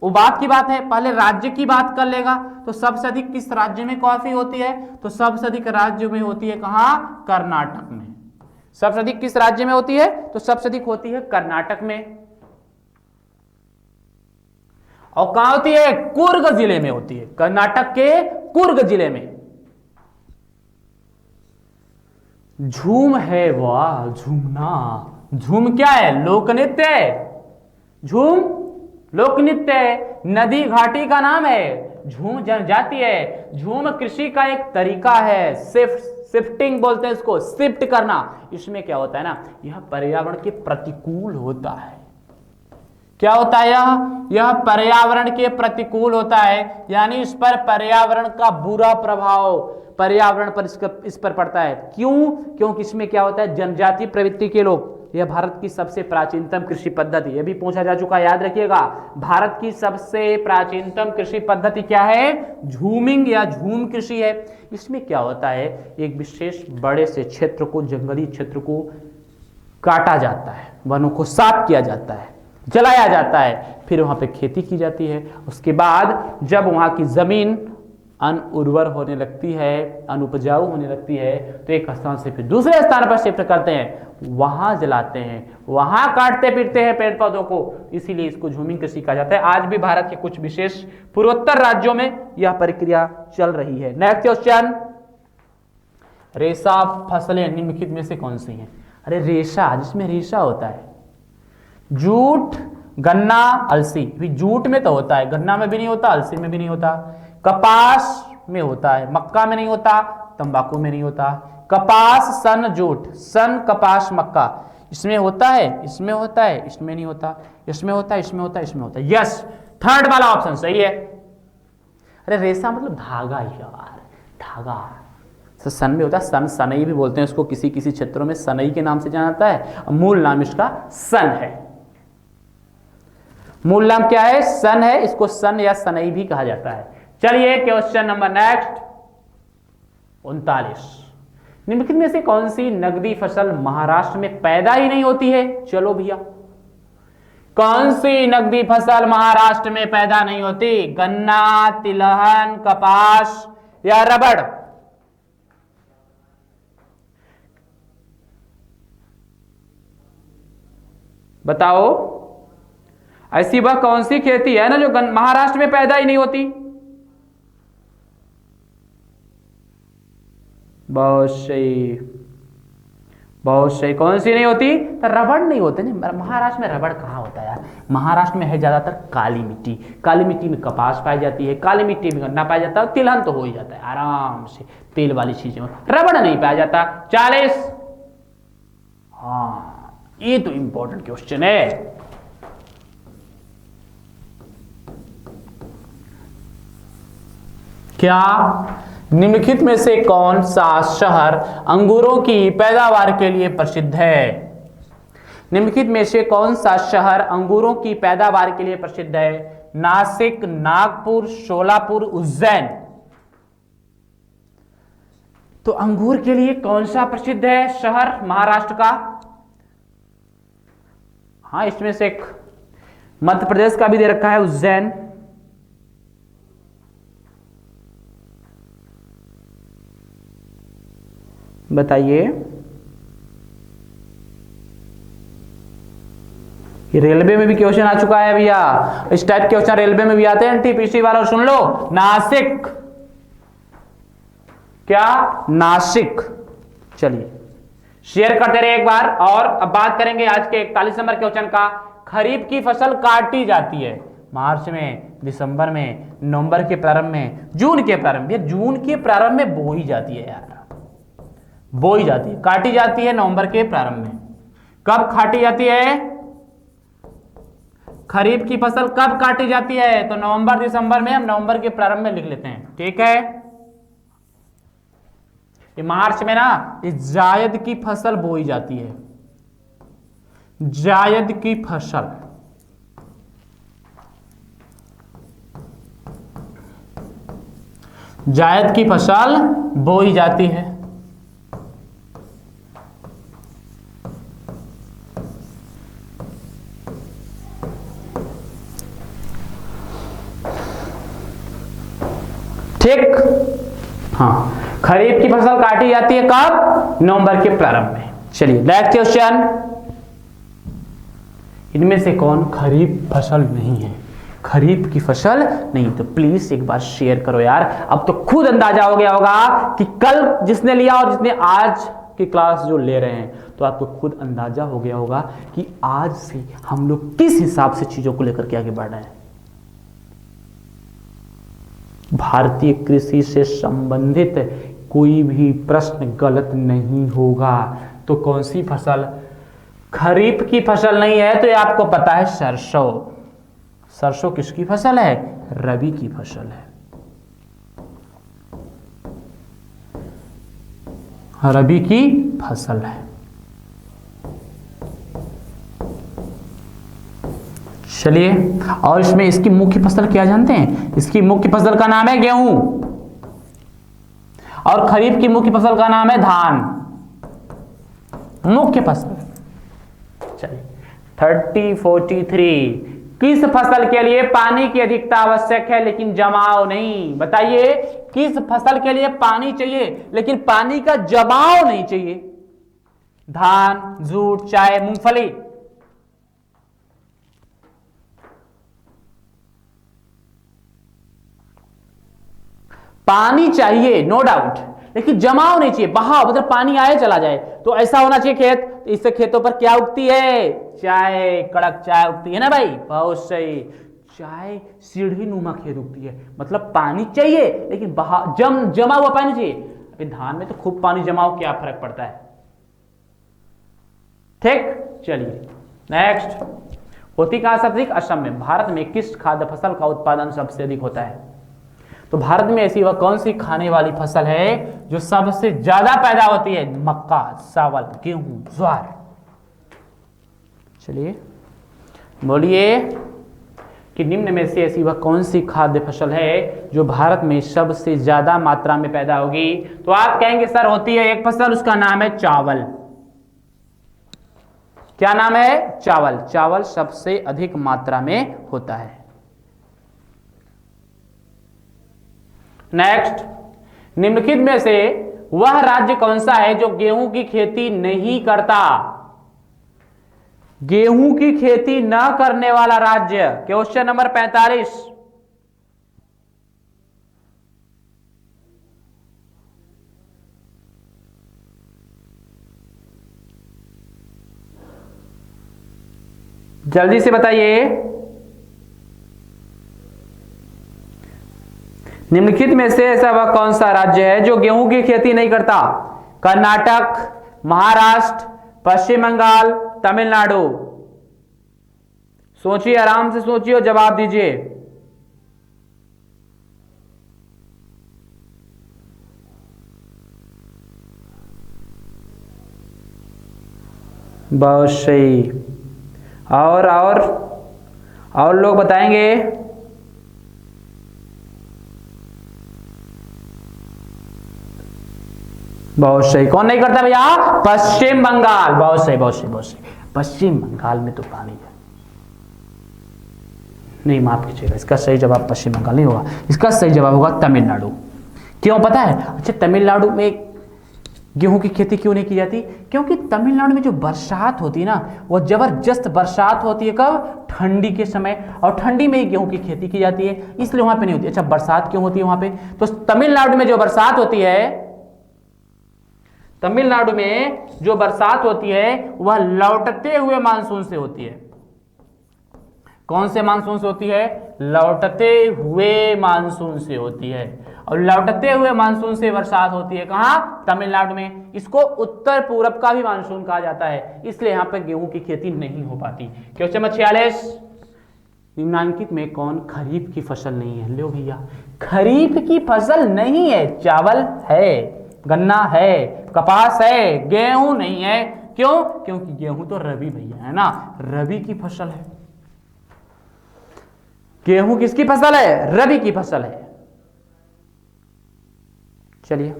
वो बात की बात है, पहले राज्य की बात कर लेगा। तो सबसे अधिक किस राज्य में कॉफी होती है? तो सबसे अधिक राज्य में होती है कहां? कर्नाटक में। सबसे अधिक किस राज्य में होती है? तो सबसे अधिक होती है कर्नाटक में। और कहां होती है? कुर्ग जिले में होती है, कर्नाटक के कुर्ग जिले में। झूम है वाह, झूमना। झूम क्या है? लोक नृत्य है। झूम लोक नृत्य है, नदी घाटी का नाम है। झूम जनजाति है। झूम कृषि का एक तरीका है, शिफ्टिंग बोलते हैं इसको, शिफ्ट करना। इसमें क्या होता है ना, यह पर्यावरण के प्रतिकूल होता है। क्या होता है? यह पर्यावरण के प्रतिकूल होता है, यानी इस पर पर्यावरण का बुरा प्रभाव पर्यावरण पर इस पर पड़ता है। क्यों? क्योंकि इसमें क्या होता है, जनजातीय प्रवृत्ति के लोग। यह भारत की सबसे प्राचीनतम कृषि पद्धति, यह भी पूछा जा चुका है, याद रखिएगा। भारत की सबसे प्राचीनतम कृषि पद्धति क्या है? झूमिंग या झूम कृषि है। इसमें क्या होता है, एक विशेष बड़े से क्षेत्र को, जंगली क्षेत्र को काटा जाता है, वनों को साफ किया जाता है, जलाया जाता है, फिर वहां पे खेती की जाती है। उसके बाद जब वहां की जमीन अनउर्वर होने लगती है, अनुपजाऊ होने लगती है, तो एक स्थान से फिर दूसरे स्थान पर शिफ्ट करते हैं, वहां जलाते हैं, वहां काटते पीटते हैं पेड़ पौधों को। इसीलिए इसको झूमिंग कृषि कहा जाता है। आज भी भारत के कुछ विशेष पूर्वोत्तर राज्यों में यह प्रक्रिया चल रही है। नेक्स्ट क्वेश्चन, रेशा फसलें निम्नलिखित में से कौन सी हैं? अरे रेशा, जिसमें रेशा होता है, जूट, गन्ना, अलसी। जूट में तो होता है, गन्ना में भी नहीं होता, अलसी में भी नहीं होता। कपास में होता है, मक्का में नहीं होता, तंबाकू में नहीं होता। कपास, सन, जूट, सन, कपास, मक्का, इसमें होता है, इसमें होता है, इसमें नहीं होता, इसमें होता है, इसमें होता है, इसमें होता है। यस, थर्ड वाला ऑप्शन सही है। अरे रेशा मतलब धागा यार, धागा। तो सन में होता है, सन, सनई भी बोलते हैं इसको, किसी किसी क्षेत्रों में सनई के नाम से जाना जाता है। मूल नाम इसका सन है। मूल नाम क्या है? सन है। इसको सन या सनई भी कहा जाता है। चलिए क्वेश्चन नंबर नेक्स्ट 39। निम्नलिखित में से कौन सी नकदी फसल महाराष्ट्र में पैदा ही नहीं होती है? चलो भैया, कौन सी नकदी फसल महाराष्ट्र में पैदा नहीं होती? गन्ना, तिलहन, कपास या रबड़? बताओ, ऐसी वह कौन सी खेती है ना जो महाराष्ट्र में पैदा ही नहीं होती? बहुत सही, बहुत सही। कौन सी नहीं होती? तो रबड़ नहीं होते ना। महाराष्ट्र में रबड़ कहाँ होता है यार? महाराष्ट्र में है ज्यादातर काली मिट्टी। काली मिट्टी में कपास पाई जाती है, काली मिट्टी में गन्ना पाया जाता है, तिलहन तो हो ही जाता है आराम से, तेल वाली चीजें। रबड़ नहीं पाया जाता। 40। हाँ, ये तो इंपॉर्टेंट क्वेश्चन है। क्या निम्नलिखित में से कौन सा शहर अंगूरों की पैदावार के लिए प्रसिद्ध है? निम्नलिखित में से कौन सा शहर अंगूरों की पैदावार के लिए प्रसिद्ध है? नासिक, नागपुर, शोलापुर, उज्जैन। तो अंगूर के लिए कौन सा प्रसिद्ध है शहर महाराष्ट्र का? हाँ, इसमें से एक मध्य प्रदेश का भी दे रखा है, उज्जैन। बताइए। रेलवे में भी क्वेश्चन आ चुका है भैया, इस टाइप के क्वेश्चन रेलवे में भी आते हैं एनटीपीसी वाला। सुन लो, नासिक। क्या? नासिक। चलिए शेयर करते रहे एक बार। और अब बात करेंगे आज के 41 नंबर क्वेश्चन का। खरीफ की फसल काटी जाती है मार्च में, दिसंबर में, नवंबर के प्रारंभ में, जून के प्रारंभ में। जून के प्रारंभ में बोई जाती है यार, बोई जाती है। काटी जाती है नवंबर के प्रारंभ में। कब काटी जाती है खरीफ की फसल? कब काटी जाती है? तो नवंबर दिसंबर में। हम नवंबर के प्रारंभ में लिख लेते हैं, ठीक है। ये मार्च में ना इस जायद की फसल बोई जाती है, जायद की फसल। जायद की फसल बोई जाती है। ठीक। हाँ, खरीफ की फसल काटी जाती है कब? नवंबर के प्रारंभ में। चलिए नेक्स्ट क्वेश्चन। इनमें से कौन खरीफ फसल नहीं है? खरीफ की फसल नहीं। तो प्लीज एक बार शेयर करो यार। अब तो खुद अंदाजा हो गया होगा कि कल जिसने लिया और जिसने आज की क्लास जो ले रहे हैं, तो आपको खुद अंदाजा हो गया होगा कि आज से हम लोग किस हिसाब से चीजों को लेकर के आगे बढ़ रहे हैं। भारतीय कृषि से संबंधित कोई भी प्रश्न गलत नहीं होगा। तो कौन सी फसल खरीफ की फसल नहीं है? तो ये आपको पता है, सरसों। सरसों किसकी फसल है? रबी की फसल है, रबी की फसल है। चलिए, और इसमें इसकी मुख्य फसल क्या जानते हैं? इसकी मुख्य फसल का नाम है गेहूं, और खरीफ की मुख्य फसल का नाम है धान। मुख्य फसल। चलिए 3043। किस फसल के लिए पानी की अधिकता आवश्यक है लेकिन जमाव नहीं? बताइए, किस फसल के लिए पानी चाहिए लेकिन पानी का जमाव नहीं चाहिए? धान, जूट, चाय, मूंगफली। पानी चाहिए नो डाउट, लेकिन जमाव नहीं चाहिए, बहाव, मतलब पानी आए चला जाए। तो ऐसा होना चाहिए खेत। इससे खेतों पर क्या उगती है? चाय, कड़क चाय उगती है ना भाई, बहुत सही। चाय सीढ़ी नुमा खेत उगती है, मतलब पानी चाहिए लेकिन जमा हुआ पानी चाहिए। अभी धान में तो खूब पानी जमाव, क्या फर्क पड़ता है? ठीक। चलिए नेक्स्ट। होती कहां सबसे अधिक? असम में। भारत में किस खाद्य फसल का उत्पादन सबसे अधिक होता है? तो भारत में ऐसी वह कौन सी खाने वाली फसल है जो सबसे ज्यादा पैदा होती है? मक्का, चावल, गेहूं, ज्वार। चलिए बोलिए कि निम्न में से ऐसी वह कौन सी खाद्य फसल है जो भारत में सबसे ज्यादा मात्रा में पैदा होगी? तो आप कहेंगे सर होती है एक फसल, उसका नाम है चावल। क्या नाम है? चावल। चावल सबसे अधिक मात्रा में होता है। नेक्स्ट। निम्नलिखित में से वह राज्य कौन सा है जो गेहूं की खेती नहीं करता? गेहूं की खेती न करने वाला राज्य। Question number 45। जल्दी से बताइए। निम्नलिखित में से ऐसा वह कौन सा राज्य है जो गेहूं की खेती नहीं करता? कर्नाटक, महाराष्ट्र, पश्चिम बंगाल, तमिलनाडु। सोचिए, आराम से सोचिए और जवाब दीजिए। बहुत सही। और लोग बताएंगे। बहुत सही। कौन नहीं करता भैया? पश्चिम बंगाल। बहुत सही, बहुत सही, बहुत सही। पश्चिम बंगाल में तो पानी है। नहीं, माफ कीजिएगा, इसका सही जवाब पश्चिम बंगाल नहीं होगा, इसका सही जवाब होगा तमिलनाडु। क्यों पता है? अच्छा, तमिलनाडु में गेहूं की खेती क्यों नहीं की जाती? क्योंकि तमिलनाडु में जो बरसात होती है ना, वो जबरदस्त बरसात होती है। कब? ठंडी के समय, और ठंडी में ही गेहूं की खेती की जाती है, इसलिए वहां पे नहीं होती। अच्छा, बरसात क्यों होती है वहां पे? तो तमिलनाडु में जो बरसात होती है, तमिलनाडु में जो बरसात होती है वह लौटते हुए मानसून से होती है। कौन से मानसून से होती है? लौटते हुए मानसून से होती है। और लौटते हुए मानसून से बरसात होती है कहां? तमिलनाडु में। इसको उत्तर पूरब का भी मानसून कहा जाता है, इसलिए यहां पर गेहूं की खेती नहीं हो पाती। क्वेश्चन नंबर 46, निम्नलिखित में कौन खरीफ की फसल नहीं है? लो भैया, खरीफ की फसल नहीं है। चावल है, गन्ना है, कपास है, गेहूं नहीं है। क्यों? क्योंकि गेहूं तो रबी भैया है ना, रबी की फसल है। गेहूं किसकी फसल है? रबी की फसल है। चलिए,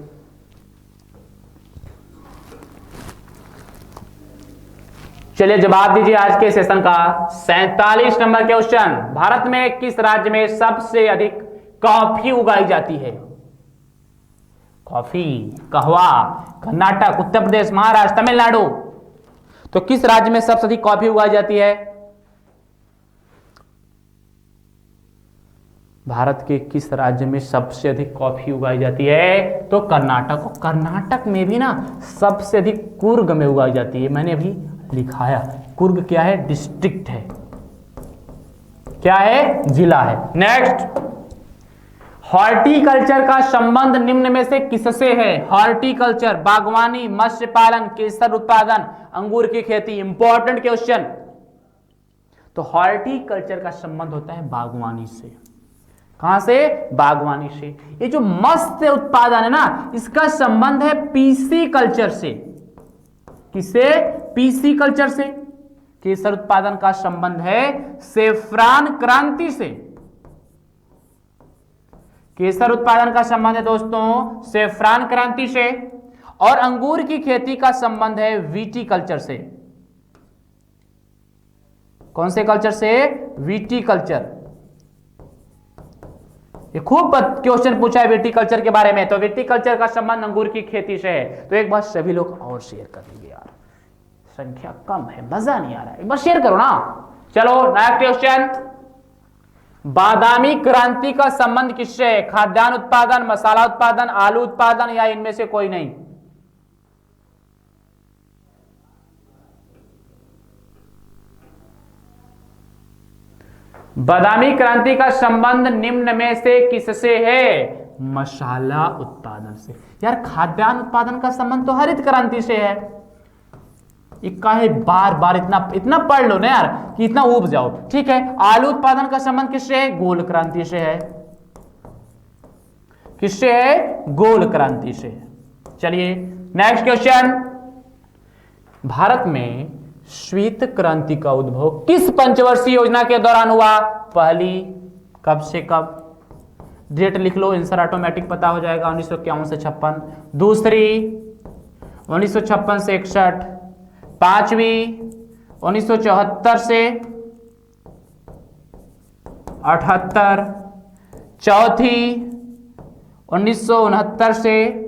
चलिए जवाब दीजिए आज के सेशन का 47 नंबर क्वेश्चन। भारत में किस राज्य में सबसे अधिक कॉफी उगाई जाती है? कॉफी, कहवा, कर्नाटक, उत्तर प्रदेश, महाराष्ट्र, तमिलनाडु। तो किस राज्य में सबसे अधिक कॉफी उगाई जाती है? भारत के किस राज्य में सबसे अधिक कॉफी उगाई जाती है? तो कर्नाटक। कर्नाटक में भी ना सबसे अधिक कुर्ग में उगाई जाती है। मैंने अभी लिखाया, कुर्ग क्या है? डिस्ट्रिक्ट है। क्या है? जिला है। नेक्स्ट, हॉर्टिकल्चर का संबंध निम्न में से किससे है? हॉर्टिकल्चर, बागवानी, मत्स्य पालन, केसर उत्पादन, अंगूर की खेती। Important question. तो हॉर्टिकल्चर का संबंध होता है बागवानी से। कहां से? बागवानी से। ये जो मत्स्य उत्पादन है ना, इसका संबंध है पीसी कल्चर से। किससे? पीसी कल्चर से। केसर उत्पादन का संबंध है सेफ्रॉन क्रांति से। केसर उत्पादन का संबंध है दोस्तों सेफ्रॉन क्रांति से। और अंगूर की खेती का संबंध है वीटी कल्चर से। कौन से कल्चर से? VT culture. ये खूब क्वेश्चन पूछा है विटीकल्चर के बारे में। तो विटीकल्चर का संबंध अंगूर की खेती से है। तो एक बार सभी लोग और शेयर कर दीजिए यार, संख्या कम है, मजा नहीं आ रहा है, एक बार शेयर करो ना। चलो नेक्स्ट क्वेश्चन, बादामी क्रांति का संबंध किससे है? खाद्यान्न उत्पादन, मसाला उत्पादन, आलू उत्पादन, या इनमें से कोई नहीं? बादामी क्रांति का संबंध निम्न में से किससे है? मसाला उत्पादन से। यार खाद्यान्न उत्पादन का संबंध तो हरित क्रांति से है। इक्का है, बार बार इतना पढ़ लो ना यार कि इतना उब जाओ। ठीक है, आलू उत्पादन का संबंध किससे है? गोल क्रांति से है। किससे है? गोल क्रांति से। चलिए नेक्स्ट क्वेश्चन, भारत में श्वेत क्रांति का उद्भव किस पंचवर्षीय योजना के दौरान हुआ? पहली, कब से कब? डेट लिख लो, आंसर ऑटोमेटिक पता हो जाएगा। 1951 से 56। दूसरी 1956 से 61। पांचवी 1974 से 78। चौथी 1969 से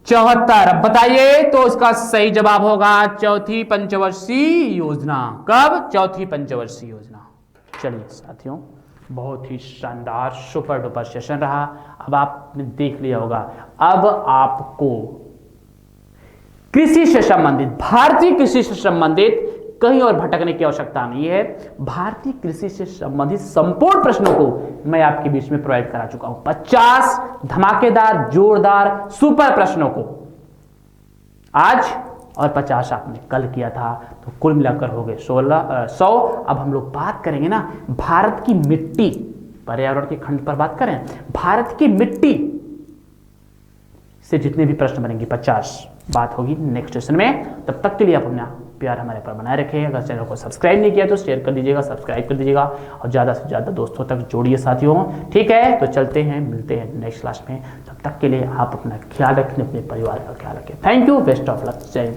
74। अब बताइए, तो इसका सही जवाब होगा चौथी पंचवर्षीय योजना। कब? चौथी पंचवर्षीय योजना। चलिए साथियों, बहुत ही शानदार सुपर डुपर सेशन रहा। अब आपने देख लिया होगा, अब आपको कृषि से संबंधित, भारतीय कृषि से संबंधित कहीं और भटकने की आवश्यकता नहीं है। भारतीय कृषि से संबंधित संपूर्ण प्रश्नों को मैं आपके बीच में प्रोवाइड करा चुका हूं। 50 धमाकेदार जोरदार सुपर प्रश्नों को आज, और 50 आपने कल किया था, तो कुल मिलाकर हो गए 100। अब हम लोग बात करेंगे ना भारत की मिट्टी, पर्यावरण के खंड पर बात करें, भारत की मिट्टी से जितने भी प्रश्न बनेंगे 50 बात होगी नेक्स्ट सेशन में। तब तक के लिए आप अपना प्यार हमारे पर बनाए रखें। अगर चैनल को सब्सक्राइब नहीं किया तो शेयर कर दीजिएगा, सब्सक्राइब कर दीजिएगा और ज़्यादा से ज़्यादा दोस्तों तक जोड़िए साथियों। ठीक है, तो चलते हैं, मिलते हैं नेक्स्ट क्लास में। तक के लिए आप अपना ख्याल रखें, अपने परिवार का ख्याल रखें। Thank you, best of luck, जय हिंद।